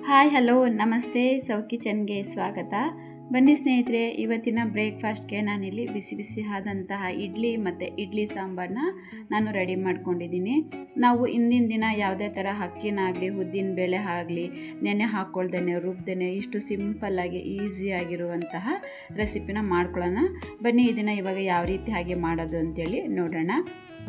Hi hello ನಮಸ್ತೆ ಸೌ ಕಿಚನ್ಗೆ ಸ್ವಾಗತ. ಬನ್ನಿ ಸ್ನೇಹಿತರೆ, ಇವತ್ತಿನ ಬ್ರೇಕ್ಫಾಸ್ಟ್ಗೆ ನಾನಿಲ್ಲಿ ಬಿಸಿ ಬಿಸಿ ಆದಂತಹ ಇಡ್ಲಿ ಮತ್ತು ಇಡ್ಲಿ ಸಾಂಬಾರನ್ನ ನಾನು ರೆಡಿ ಮಾಡ್ಕೊಂಡಿದ್ದೀನಿ. ನಾವು ಇಂದಿನ ದಿನ ಯಾವುದೇ ಥರ ಅಕ್ಕಿನಾಗಲಿ ಉದ್ದಿನ ಬೇಳೆ ಆಗಲಿ ನೆನೆ ಹಾಕ್ಕೊಳ್ದೇನೆ ರುಬ್ದೇನೆ ಇಷ್ಟು ಸಿಂಪಲ್ಲಾಗಿ ಈಸಿಯಾಗಿರುವಂತಹ ರೆಸಿಪಿನ ಮಾಡ್ಕೊಳ್ಳೋಣ. ಬನ್ನಿ ಇದನ್ನು ಇವಾಗ ಯಾವ ರೀತಿ ಹಾಗೆ ಮಾಡೋದು ಅಂತೇಳಿ ನೋಡೋಣ.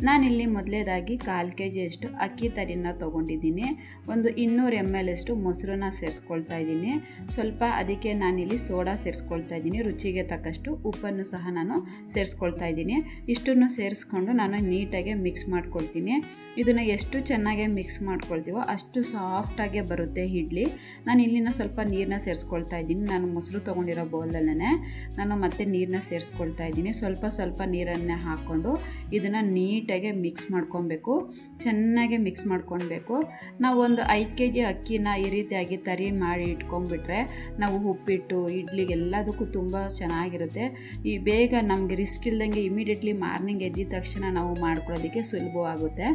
ನಾನಿಲ್ಲಿ ಮೊದಲೇದಾಗಿ 1/4 kg ಅಷ್ಟು ಅಕ್ಕಿ ತರಿನ ತೊಗೊಂಡಿದ್ದೀನಿ. ಒಂದು 200 ml ಅಷ್ಟು ಮೊಸರನ್ನ ಸೇರಿಸ್ಕೊಳ್ತಾ ಇದ್ದೀನಿ. ಸ್ವಲ್ಪ ಅದಕ್ಕೆ ನಾನಿಲ್ಲಿ ಸೋಡಾ ಸೇರಿಸ್ಕೊಳ್ತಾ ಇದ್ದೀನಿ. ರುಚಿಗೆ ತಕ್ಕಷ್ಟು ಉಪ್ಪನ್ನು ಸಹ ನಾನು ಸೇರಿಸ್ಕೊಳ್ತಾ ಇದ್ದೀನಿ. ಇಷ್ಟನ್ನು ಸೇರಿಸ್ಕೊಂಡು ನಾನು ನೀಟಾಗಿ ಮಿಕ್ಸ್ ಮಾಡ್ಕೊಳ್ತೀನಿ. ಇದನ್ನು ಎಷ್ಟು ಚೆನ್ನಾಗಿ ಮಿಕ್ಸ್ ಮಾಡ್ಕೊಳ್ತೀವೋ ಅಷ್ಟು ಸಾಫ್ಟಾಗೆ ಬರುತ್ತೆ ಇಡ್ಲಿ. ನಾನು ಇಲ್ಲಿನ ಸ್ವಲ್ಪ ನೀರನ್ನ ಸೇರಿಸ್ಕೊಳ್ತಾ ಇದ್ದೀನಿ. ನಾನು ಮೊಸರು ತೊಗೊಂಡಿರೋ ಬೌಲಲ್ಲೇ ನಾನು ಮತ್ತೆ ನೀರನ್ನ ಸೇರಿಸ್ಕೊಳ್ತಾ ಇದ್ದೀನಿ. ಸ್ವಲ್ಪ ನೀರನ್ನೇ ಹಾಕ್ಕೊಂಡು ಇದನ್ನು ನೀಟಾಗಿ ಮಿಕ್ಸ್ ಮಾಡ್ಕೊಬೇಕು. ಚೆನ್ನಾಗಿ ಮಿಕ್ಸ್ ಮಾಡ್ಕೊಳ್ಬೇಕು. ನಾವು ಒಂದು 5 kg ಅಕ್ಕಿನ ಈ ರೀತಿಯಾಗಿ ತರಿ ಮಾಡಿ ಇಟ್ಕೊಂಡ್ಬಿಟ್ರೆ ನಾವು ಉಪ್ಪಿಟ್ಟು ಇಡ್ಲಿಗೆ ಎಲ್ಲದಕ್ಕೂ ತುಂಬ ಚೆನ್ನಾಗಿರುತ್ತೆ. ಈ ಬೇಗ ನಮಗೆ ರಿಸ್ಕ್ ಇಲ್ದಂಗೆ ಇಮಿಡಿಯೇಟ್ಲಿ ಮಾರ್ನಿಂಗ್ ಎದ್ದಿದ ತಕ್ಷಣ ನಾವು ಮಾಡ್ಕೊಳ್ಳೋದಕ್ಕೆ ಸುಲಭವಾಗುತ್ತೆ.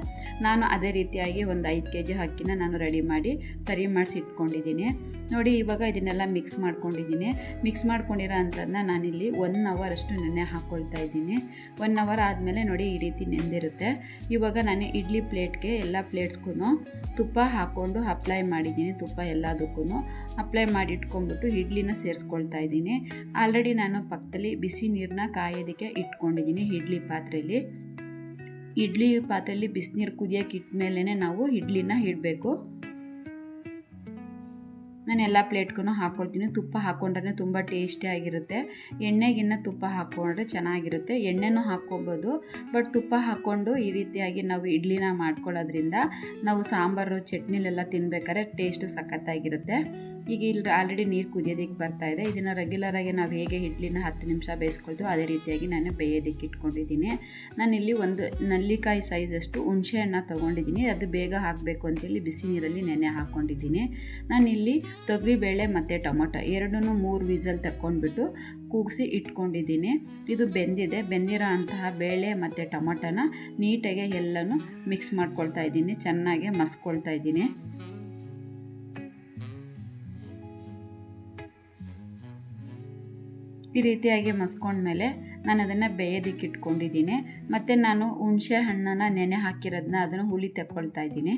ನಾನು ಅದೇ ರೀತಿಯಾಗಿ ಒಂದು 5 kg ಅಕ್ಕಿನ ನಾನು ರೆಡಿ ಮಾಡಿ ತರಿ ಮಾಡಿಸಿ ಇಟ್ಕೊಂಡಿದ್ದೀನಿ. ನೋಡಿ, ಇವಾಗ ಇದನ್ನೆಲ್ಲ ಮಿಕ್ಸ್ ಮಾಡ್ಕೊಂಡಿದ್ದೀನಿ. ಮಿಕ್ಸ್ ಮಾಡ್ಕೊಂಡಿರೋ ಅಂಥದ್ದನ್ನ ನಾನಿಲ್ಲಿ 1 hour ಅಷ್ಟು ನೆನೆ ಹಾಕ್ಕೊಳ್ತಾ ಇದ್ದೀನಿ. 1 hour ಆದಮೇಲೆ ನೋಡಿ ಈ ರೀತಿ ನೆಂದಿರುತ್ತೆ. ಇವಾಗ ನಾನು ಇಡ್ಲಿ ಪ್ಲೇಟ್ಗೆ ಎಲ್ಲ ಪ್ಲೇಟ್ಸ್ಗೂ ತುಪ್ಪ ಹಾಕ್ಕೊಂಡು ಅಪ್ಲೈ ಮಾಡಿದ್ದೀನಿ. ತುಪ್ಪ ಎಲ್ಲದಕ್ಕೂ ಅಪ್ಲೈ ಮಾಡಿ ಇಟ್ಕೊಂಡ್ಬಿಟ್ಟು ಇಡ್ಲಿನ ಸೇರಿಸ್ಕೊಳ್ತಾ ಇದ್ದೀನಿ. ಆಲ್ರೆಡಿ ನಾನು ಪಕ್ಕದಲ್ಲಿ ಬಿಸಿ ನೀರನ್ನ ಕಾಯೋದಕ್ಕೆ ಇಟ್ಕೊಂಡಿದ್ದೀನಿ. ಇಡ್ಲಿ ಪಾತ್ರೆಯಲ್ಲಿ ಬಿಸಿನೀರು ಕುದಿಯೋಕೆ ಇಟ್ಟ ಮೇಲೇ ನಾವು ಇಡ್ಲಿನ ಇಡಬೇಕು. ನಾನು ಎಲ್ಲ ಪ್ಲೇಟ್ಗೂ ಹಾಕ್ಕೊಳ್ತೀನಿ. ತುಪ್ಪ ಹಾಕ್ಕೊಂಡ್ರೆ ತುಂಬ ಟೇಸ್ಟಿಯಾಗಿರುತ್ತೆ. ಎಣ್ಣೆಗಿನ್ನ ತುಪ್ಪ ಹಾಕ್ಕೊಂಡ್ರೆ ಚೆನ್ನಾಗಿರುತ್ತೆ. ಎಣ್ಣೆನೂ ಹಾಕ್ಕೊಬೋದು, ಬಟ್ ತುಪ್ಪ ಹಾಕ್ಕೊಂಡು ಈ ರೀತಿಯಾಗಿ ನಾವು ಇಡ್ಲಿನ ಮಾಡ್ಕೊಳ್ಳೋದ್ರಿಂದ ನಾವು ಸಾಂಬಾರು ಚಟ್ನಿಲೆಲ್ಲ ತಿನ್ಬೇಕಾದ್ರೆ ಟೇಸ್ಟು ಸಖತ್ತಾಗಿರುತ್ತೆ. ಈಗ ಇಲ್ಲಿ ಆಲ್ರೆಡಿ ನೀರು ಕುದಿಯೋದಕ್ಕೆ ಬರ್ತಾಯಿದೆ. ಇದನ್ನು ರೆಗ್ಯುಲರಾಗಿ ನಾವು ಹೇಗೆ ಇಡ್ಲಿನ 10 ನಿಮಿಷ ಬೇಯಿಸ್ಕೊಳ್ತೀವೋ ಅದೇ ರೀತಿಯಾಗಿ ನಾನು ಬೇಯೋದಕ್ಕೆ ಇಟ್ಕೊಂಡಿದ್ದೀನಿ. ನಾನಿಲ್ಲಿ ಒಂದು ನೆಲ್ಲಿಕಾಯಿ ಸೈಜಷ್ಟು ಹುಣಸೆ ಹಣ್ಣು ತೊಗೊಂಡಿದ್ದೀನಿ. ಅದು ಬೇಗ ಹಾಕಬೇಕು ಅಂತೇಳಿ ಬಿಸಿ ನೀರಲ್ಲಿ ನೆನೆ ಹಾಕ್ಕೊಂಡಿದ್ದೀನಿ. ನಾನಿಲ್ಲಿ ತೊಗರಿಬೇಳೆ ಮತ್ತು ಟೊಮೊಟೊ ಎರಡನ್ನೂ 3 ವಿಸಲ್ ತಕ್ಕೊಂಡ್ಬಿಟ್ಟು ಕೂಗಿಸಿ ಇಟ್ಕೊಂಡಿದ್ದೀನಿ. ಇದು ಬೆಂದಿರೋ ಅಂತಹ ಬೇಳೆ ಮತ್ತು ಟೊಮೊಟೊನ ನೀಟಾಗಿ ಎಲ್ಲನೂ ಮಿಕ್ಸ್ ಮಾಡ್ಕೊಳ್ತಾ ಇದ್ದೀನಿ. ಚೆನ್ನಾಗಿ ಮಸ್ಕೊಳ್ತಾ ಇದ್ದೀನಿ. ಈ ರೀತಿಯಾಗಿ ಮಸ್ಕೊಂಡ್ಮೇಲೆ ನಾನು ಅದನ್ನು ಬೇಯೋದಕ್ಕೆ ಇಟ್ಕೊಂಡಿದ್ದೀನಿ. ಮತ್ತು ನಾನು ಹುಣಸೆ ಹಣ್ಣನ್ನು ನೆನೆ ಹಾಕಿರೋದನ್ನ ಅದನ್ನು ಹುಳಿ ತಗೊಳ್ತಾ ಇದ್ದೀನಿ.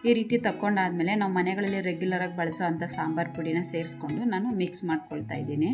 ಈ ರೀತಿ ತಗೊಂಡಾದ್ಮೇಲೆ ನಾವು ಮನೆಗಳಲ್ಲಿ ರೆಗ್ಯುಲರಾಗಿ ಬಳಸೋ ಅಂಥ ಸಾಂಬಾರು ಪುಡಿನ ಸೇರಿಸ್ಕೊಂಡು ನಾನು ಮಿಕ್ಸ್ ಮಾಡ್ಕೊಳ್ತಾ ಇದ್ದೀನಿ.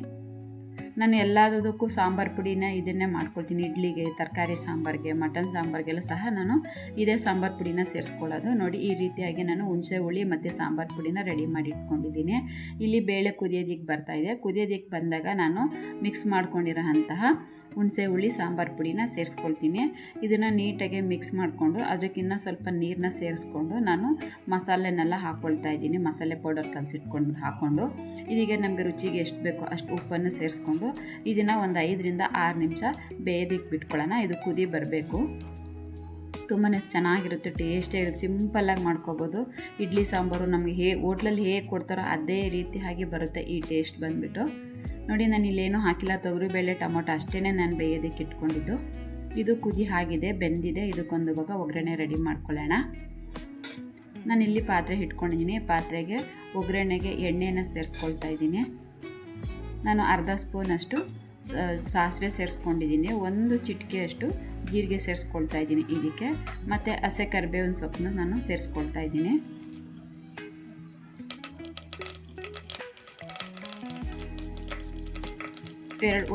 ನಾನು ಎಲ್ಲದಕ್ಕೂ ಸಾಂಬಾರು ಪುಡಿನ ಇದನ್ನೇ ಮಾಡ್ಕೊಳ್ತೀನಿ. ಇಡ್ಲಿಗೆ, ತರಕಾರಿ ಸಾಂಬಾರಿಗೆ, ಮಟನ್ ಸಾಂಬಾರಿಗೆಲ್ಲ ಸಹ ನಾನು ಇದೇ ಸಾಂಬಾರು ಪುಡಿನ ಸೇರಿಸ್ಕೊಳ್ಳೋದು. ನೋಡಿ, ಈ ರೀತಿಯಾಗಿ ನಾನು ಹುಣಸೆ ಹುಳಿ ಮತ್ತು ಸಾಂಬಾರು ಪುಡಿನ ರೆಡಿ ಮಾಡಿ ಇಟ್ಕೊಂಡಿದ್ದೀನಿ. ಇಲ್ಲಿ ಬೇಳೆ ಕುದಿಯೋದಕ್ಕೆ ಬರ್ತಾಯಿದೆ. ಕುದಿಯೋದಕ್ಕೆ ಬಂದಾಗ ನಾನು ಮಿಕ್ಸ್ ಮಾಡ್ಕೊಂಡಿರೋ ಅಂತಹ ಹುಣಸೆ ಹುಳಿ ಸಾಂಬಾರು ಪುಡಿನ ಸೇರಿಸ್ಕೊಳ್ತೀನಿ. ಇದನ್ನು ನೀಟಾಗಿ ಮಿಕ್ಸ್ ಮಾಡಿಕೊಂಡು ಅದಕ್ಕಿಂತ ಸ್ವಲ್ಪ ನೀರನ್ನ ಸೇರಿಸ್ಕೊಂಡು ನಾನು ಮಸಾಲೆನೆಲ್ಲ ಹಾಕ್ಕೊಳ್ತಾ ಇದ್ದೀನಿ. ಮಸಾಲೆ ಪೌಡರ್ ಕಲಸಿಟ್ಕೊಂಡು ಹಾಕ್ಕೊಂಡು ಇದೀಗ ನಮಗೆ ರುಚಿಗೆ ಎಷ್ಟು ಬೇಕೋ ಅಷ್ಟು ಉಪ್ಪನ್ನು ಸೇರಿಸ್ಕೊಂಡು ಇದನ್ನು ಒಂದು 5 ರಿಂದ 6 ನಿಮಿಷ ಬೇಯೋದಕ್ಕೆ ಬಿಟ್ಕೊಳ್ಳೋಣ. ಇದು ಕುದಿ ಬರಬೇಕು. ತುಂಬಾ ಚೆನ್ನಾಗಿರುತ್ತೆ, ಟೇಸ್ಟಿಯಾಗಿರುತ್ತೆ. ಸಿಂಪಲ್ಲಾಗಿ ಮಾಡ್ಕೋಬೋದು. ಇಡ್ಲಿ ಸಾಂಬಾರು ನಮಗೆ ಹೋಟ್ಲಲ್ಲಿ ಹೇಗೆ ಕೊಡ್ತಾರೋ ಅದೇ ರೀತಿ ಹಾಗೆ ಬರುತ್ತೆ ಈ ಟೇಸ್ಟ್ ಬಂದುಬಿಟ್ಟು. ನೋಡಿ, ನಾನು ಇಲ್ಲೇನೂ ಹಾಕಿಲ್ಲ. ತೊಗರಿಬೇಳೆ ಟೊಮೊಟೊ ಅಷ್ಟೇ ನಾನು ಬೇಯೋದಕ್ಕೆ ಇಟ್ಕೊಂಡಿದ್ದು. ಇದು ಕುದಿ ಆಗಿದೆ, ಬೆಂದಿದೆ. ಇದಕ್ಕೊಂದು ಇವಾಗ ಒಗ್ಗರಣೆ ರೆಡಿ ಮಾಡ್ಕೊಳ್ಳೋಣ. ನಾನಿಲ್ಲಿ ಪಾತ್ರೆ ಇಟ್ಕೊಂಡಿದ್ದೀನಿ. ಪಾತ್ರೆಗೆ ಒಗ್ಗರಣೆಗೆ ಎಣ್ಣೆನ ಸೇರಿಸ್ಕೊಳ್ತಾ ಇದ್ದೀನಿ. ನಾನು ಅರ್ಧ ಸ್ಪೂನಷ್ಟು ಸಾಸಿವೆ ಸೇರಿಸ್ಕೊಂಡಿದ್ದೀನಿ. 1 ಚಿಟಿಕೆಯಷ್ಟು ಜೀರಿಗೆ ಸೇರಿಸ್ಕೊಳ್ತಾ ಇದ್ದೀನಿ ಇದಕ್ಕೆ. ಮತ್ತು ಹಸಿ ಕರಿಬೇವಿನ ಸೊಪ್ಪನ್ನು ನಾನು ಸೇರಿಸ್ಕೊಳ್ತಾ ಇದ್ದೀನಿ.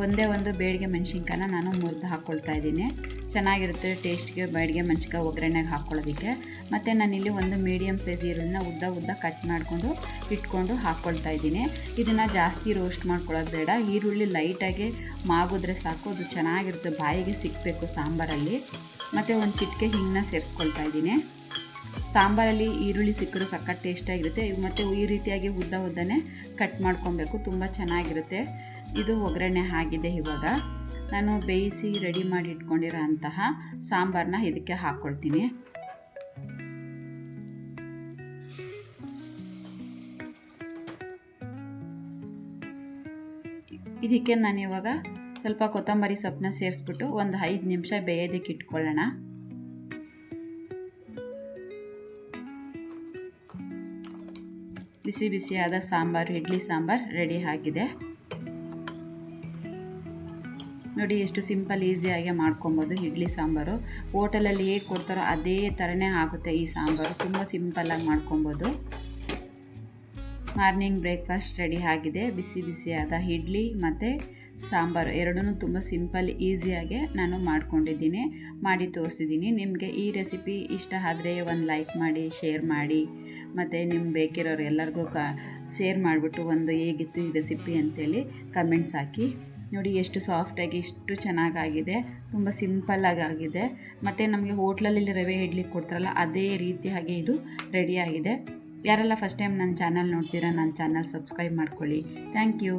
ಒಂದೇ ಒಂದು ಬೇಡಿಗೆ ಮೆಣಸಿನ್ಕಾಯನ್ನ ನಾನು ಮುರಿದು ಹಾಕ್ಕೊಳ್ತಾ ಇದ್ದೀನಿ. ಚೆನ್ನಾಗಿರುತ್ತೆ ಟೇಸ್ಟ್ಗೆ ಬೇಡಿಗೆ ಮೆಣಸಿನ್ಕಾಯಿ ಒಗ್ಗರಣೆಗೆ ಹಾಕ್ಕೊಳ್ಳೋದಕ್ಕೆ. ಮತ್ತು ನಾನಿಲ್ಲಿ ಒಂದು ಮೀಡಿಯಮ್ ಸೈಜ್ ಈರುಳ್ಳಿನ ಉದ್ದ ಕಟ್ ಮಾಡಿಕೊಂಡು ಇಟ್ಕೊಂಡು ಹಾಕ್ಕೊಳ್ತಾ ಇದ್ದೀನಿ. ಇದನ್ನು ಜಾಸ್ತಿ ರೋಸ್ಟ್ ಮಾಡ್ಕೊಳ್ಳೋದು ಬೇಡ. ಈರುಳ್ಳಿ ಲೈಟಾಗಿ ಮಾಗಿದ್ರೆ ಸಾಕು, ಅದು ಚೆನ್ನಾಗಿರುತ್ತೆ. ಬಾಯಿಗೆ ಸಿಕ್ಕಬೇಕು ಸಾಂಬಾರಲ್ಲಿ. ಮತ್ತು ಒಂದು ಚಿಟಿಕೆ ಹಿಂಗನ್ನ ಸೇರಿಸ್ಕೊಳ್ತಾ ಇದ್ದೀನಿ. ಸಾಂಬಾರಲ್ಲಿ ಈರುಳ್ಳಿ ಸಿಕ್ಕರೂ ಸಖತ್ ಟೇಸ್ಟಾಗಿರುತ್ತೆ. ಮತ್ತು ಈ ರೀತಿಯಾಗಿ ಉದ್ದನೇ ಕಟ್ ಮಾಡ್ಕೊಬೇಕು, ತುಂಬ ಚೆನ್ನಾಗಿರುತ್ತೆ. ಇದು ಒಗ್ಗರಣೆ ಆಗಿದೆ. ಇವಾಗ ನಾನು ಬೇಯಿಸಿ ರೆಡಿ ಮಾಡಿ ಇಟ್ಕೊಂಡಿರೋ ಅಂತಹ ಸಾಂಬಾರನ್ನ ಇದಕ್ಕೆ ಹಾಕ್ಕೊಳ್ತೀನಿ. ಇದಕ್ಕೆ ನಾನು ಇವಾಗ ಸ್ವಲ್ಪ ಕೊತ್ತಂಬರಿ ಸೊಪ್ಪನ್ನ ಸೇರಿಸ್ಬಿಟ್ಟು ಒಂದು 5 ನಿಮಿಷ ಬೇಯೋದಕ್ಕೆ ಇಟ್ಕೊಳ್ಳೋಣ. ಬಿಸಿ ಬಿಸಿಯಾದ ಸಾಂಬಾರು, ಇಡ್ಲಿ ಸಾಂಬಾರು ರೆಡಿ ಆಗಿದೆ. ನೋಡಿ ಎಷ್ಟು ಸಿಂಪಲ್ ಈಸಿಯಾಗಿ ಮಾಡ್ಕೊಬೋದು ಇಡ್ಲಿ ಸಾಂಬಾರು. ಹೋಟೆಲಲ್ಲಿ ಹೇಗೆ ಕೊಡ್ತಾರೋ ಅದೇ ಥರನೇ ಆಗುತ್ತೆ ಈ ಸಾಂಬಾರು. ತುಂಬ ಸಿಂಪಲ್ಲಾಗಿ ಮಾಡ್ಕೊಬೋದು. ಮಾರ್ನಿಂಗ್ ಬ್ರೇಕ್ಫಾಸ್ಟ್ ರೆಡಿ ಆಗಿದೆ. ಬಿಸಿ ಬಿಸಿಯಾದ ಇಡ್ಲಿ ಮತ್ತು ಸಾಂಬಾರು ಎರಡೂ ತುಂಬ ಸಿಂಪಲ್ ಈಸಿಯಾಗೆ ನಾನು ಮಾಡ್ಕೊಂಡಿದ್ದೀನಿ, ಮಾಡಿ ತೋರಿಸಿದ್ದೀನಿ. ನಿಮಗೆ ಈ ರೆಸಿಪಿ ಇಷ್ಟ ಆದರೆ ಒಂದು ಲೈಕ್ ಮಾಡಿ, ಶೇರ್ ಮಾಡಿ, ಮತ್ತು ನಿಮ್ಗೆ ಬೇಕಿರೋರು ಎಲ್ಲರಿಗೂ ಶೇರ್ ಮಾಡಿಬಿಟ್ಟು ಒಂದು ಹೇಗಿತ್ತು ಈ ರೆಸಿಪಿ ಅಂತೇಳಿ ಕಮೆಂಟ್ಸ್ ಹಾಕಿ. ನೋಡಿ ಎಷ್ಟು ಸಾಫ್ಟಾಗಿ ಎಷ್ಟು ಚೆನ್ನಾಗಾಗಿದೆ, ತುಂಬ ಸಿಂಪಲ್ಲಾಗಿ ಆಗಿದೆ. ಮತ್ತು ನಮಗೆ ಹೋಟ್ಲಲ್ಲಿ ರವೆ ಇಡ್ಲಿ ಕೊಡ್ತಾರಲ್ಲ ಅದೇ ರೀತಿಯಾಗಿ ಇದು ರೆಡಿಯಾಗಿದೆ. ಯಾರೆಲ್ಲ ಫಸ್ಟ್ ಟೈಮ್ ನನ್ನ ಚಾನಲ್ ನೋಡ್ತೀರಾ, ನನ್ನ ಚಾನಲ್ ಸಬ್ಸ್ಕ್ರೈಬ್ ಮಾಡ್ಕೊಳ್ಳಿ. Thank you.